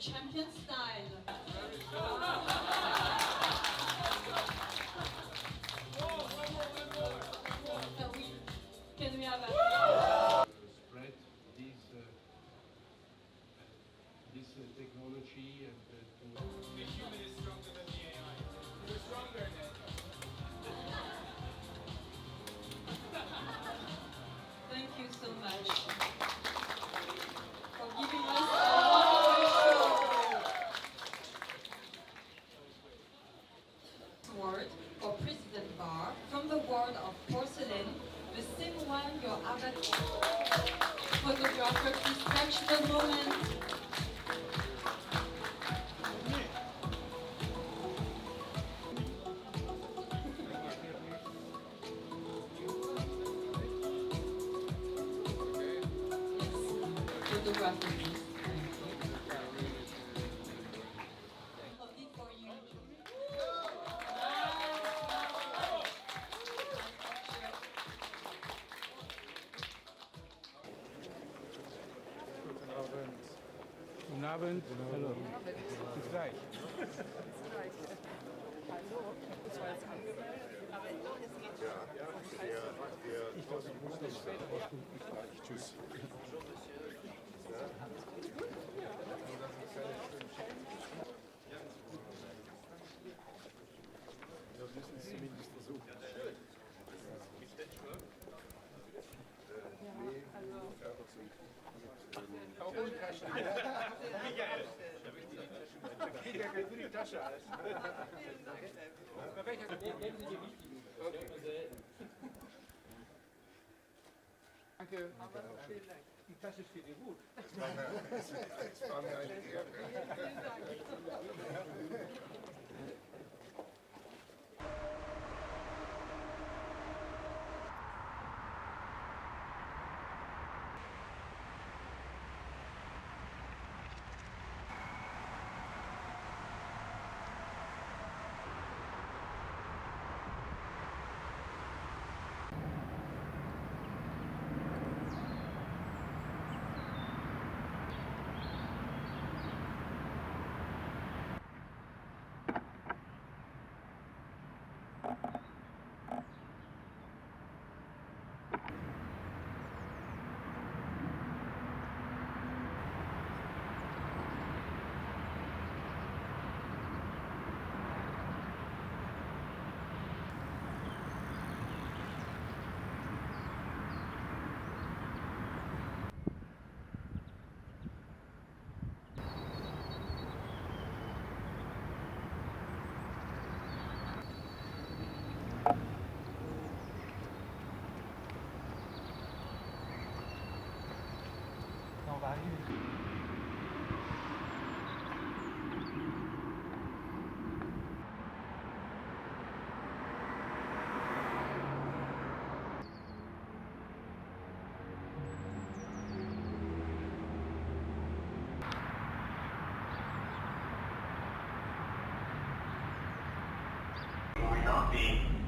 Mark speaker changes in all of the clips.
Speaker 1: champion style. Can we have a
Speaker 2: spread this technology and to the human is stronger than the AI. We're stronger than
Speaker 1: Thank you so much for giving us a wonderful word for President Bach from the world of porcelain, the same one your photographer, please catch the moment. Photographer, please. Lovely for you.
Speaker 2: Guten Abend. Hallo. Bis gleich. Ich glaube, ich muss das später. Tschüss. Wir müssen es zumindest versuchen. Für die Tasche alles. Danke. Die Tasche steht dir gut. Das war mir eine Ehre.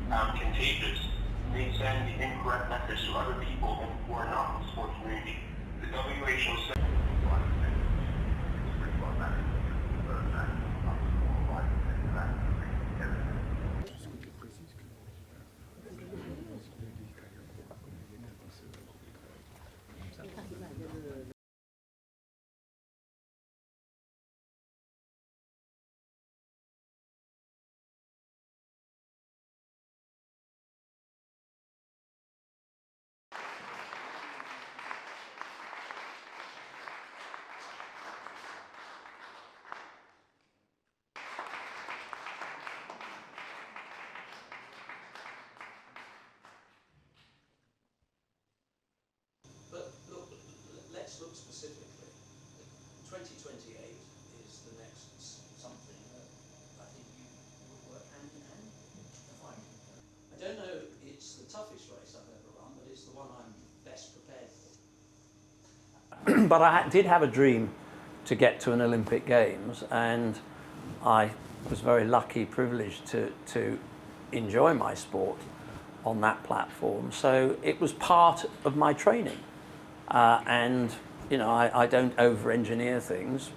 Speaker 3: Not being contagious may send the incorrect message to other people who are not in the sports community. The WHO said
Speaker 4: Look specifically. 2028 is the next something that I think you will work hand in hand to find. I don't know it's the toughest race I've ever run, but it's the one I'm best prepared for. But I did have a dream to get to an Olympic Games, and I was very lucky, privileged to enjoy my sport on that platform. So it was part of my training. And you know, I don't over-engineer things.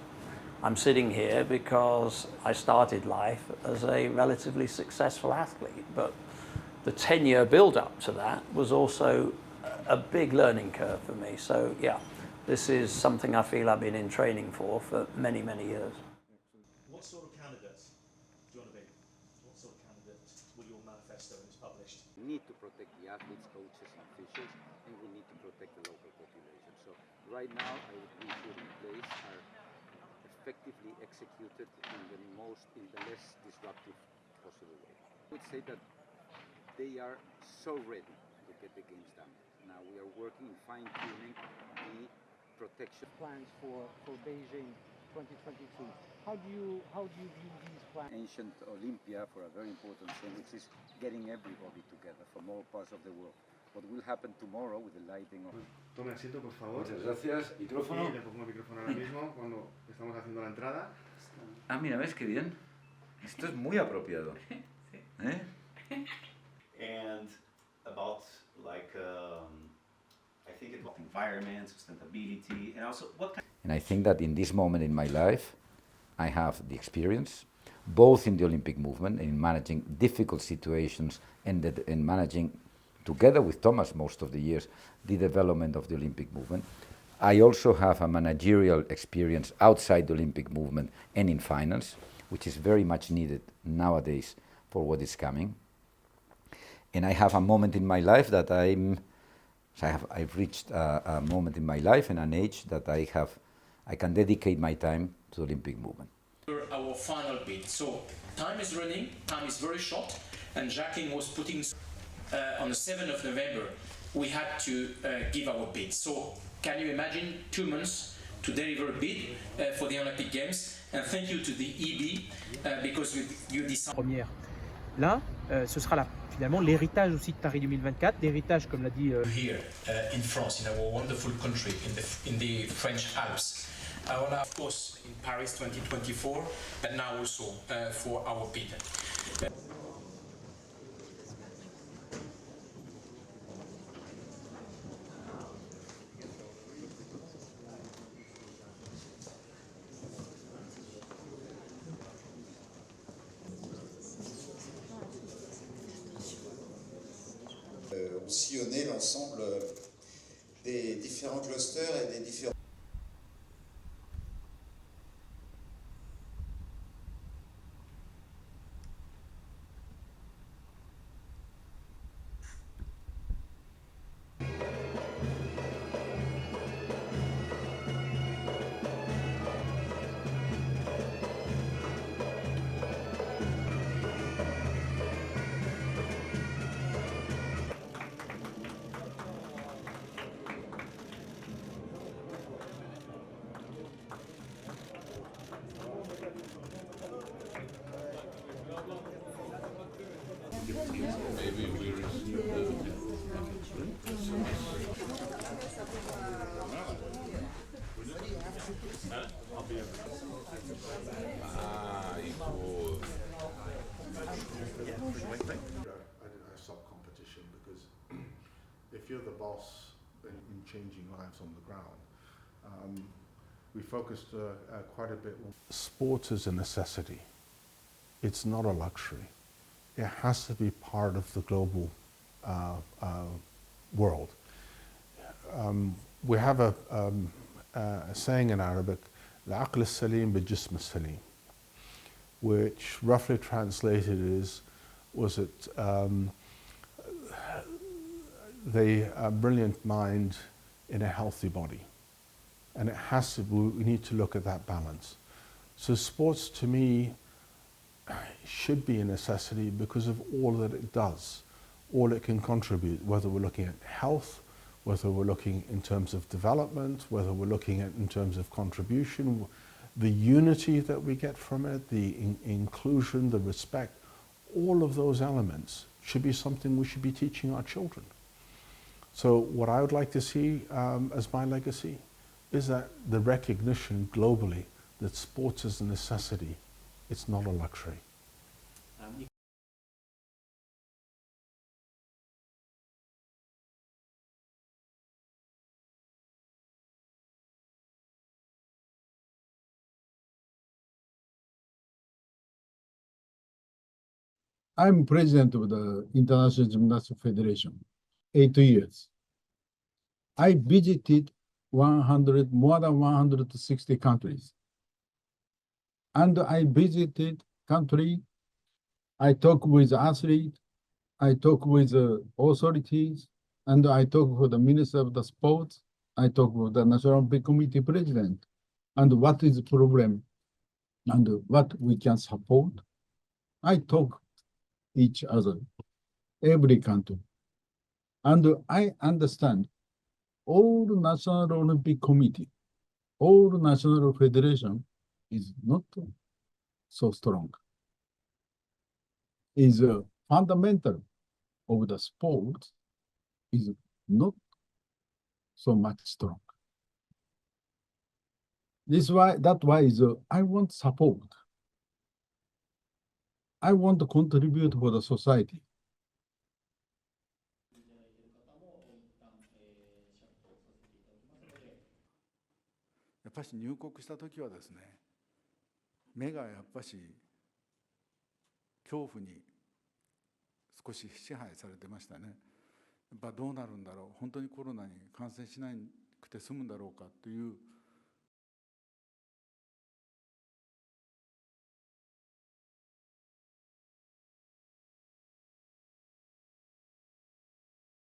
Speaker 5: I'm sitting here because I started life as a relatively successful athlete, but the 10-year build-up to that was also a big learning curve for me. So yeah, this is something I feel I've been in training for many, many years.
Speaker 6: What sort of candidate do you want to be? What sort of candidate will your manifesto when it's published?
Speaker 7: We need to protect the athletes, coaches, and officials, and we need to protect the local population. So right now, I would be put in place are effectively executed in the less disruptive possible way. I would say that they are so ready to get the games done. Now we are working in fine-tuning the protection
Speaker 8: plans for Beijing 2022. How do you view these plans?
Speaker 7: Ancient Olympia, for a very important thing, which is getting everybody together from all parts of the world. What will happen tomorrow with the lighting of...
Speaker 9: Tome asiento, por favor.
Speaker 10: Muchas gracias. Micrófono.
Speaker 9: Sí, le pongo el micrófono ahora mismo cuando estamos haciendo la entrada.
Speaker 10: Ah, mira, ¿ves qué bien? Esto es muy apropiado. ¿Eh?
Speaker 11: And about I think it's about environment, sustainability, and also what kind.
Speaker 7: And I think that in this moment in my life, I have the experience, both in the Olympic movement, in managing difficult situations, and in managing, together with Thomas most of the years, the development of the Olympic movement. I also have a managerial experience outside the Olympic movement and in finance, which is very much needed nowadays for what is coming. And I have a moment in my life that I've reached a moment in my life and an age that I can dedicate my time to the Olympic movement.
Speaker 12: Our final bid. So time is running, time is very short, and Jacqueline was putting on the 7th of November, we had to give our bid. So can you imagine 2 months to deliver a bid for the Olympic Games? And thank you to the EB because you decided.
Speaker 8: Première. Là, ce sera finalement l'héritage aussi de Paris 2024, l'héritage comme l'a dit.
Speaker 12: Here in France, in our wonderful country, in the French Alps. Of course, in Paris 2024, but now also for our bid.
Speaker 13: Sillonner l'ensemble des différents clusters et des différents...
Speaker 2: Maybe we receive
Speaker 9: a sub-competition because if you're the boss in changing lives on the ground, we focused quite a bit on... Sport is a necessity. It's not a luxury. It has to be part of the global world. We have a saying in Arabic, العقل السليم بالجسم السليم, which roughly translated was it the brilliant mind in a healthy body. And it has to, we need to look at that balance. So sports to me should be a necessity because of all that it does, all it can contribute, whether we're looking at health, whether we're looking in terms of development, whether we're looking at in terms of contribution, the unity that we get from it, the inclusion, the respect, all of those elements should be something we should be teaching our children. So what I would like to see as my legacy is that the recognition globally that sports is a necessity, it's not a luxury. I'm president of the International Gymnastics Federation, 8 years. I visited more than 160 countries. And I visited country, I talk with athletes, I talk with authorities, and I talk with the Minister of the Sports, I talk with the National Olympic Committee President, and what is the problem, and what we can support. I talk each other, every country. And I understand all National Olympic Committee, all National Federation is not so strong. Is fundamental of the sport is not so much strong. That's why I want support. I want to contribute for the society.
Speaker 14: やっぱし入国した時はですね、目がやっぱし恐怖に少し支配されてましたね。やっぱどうなるんだろう、本当にコロナに感染しなくて済むんだろうかという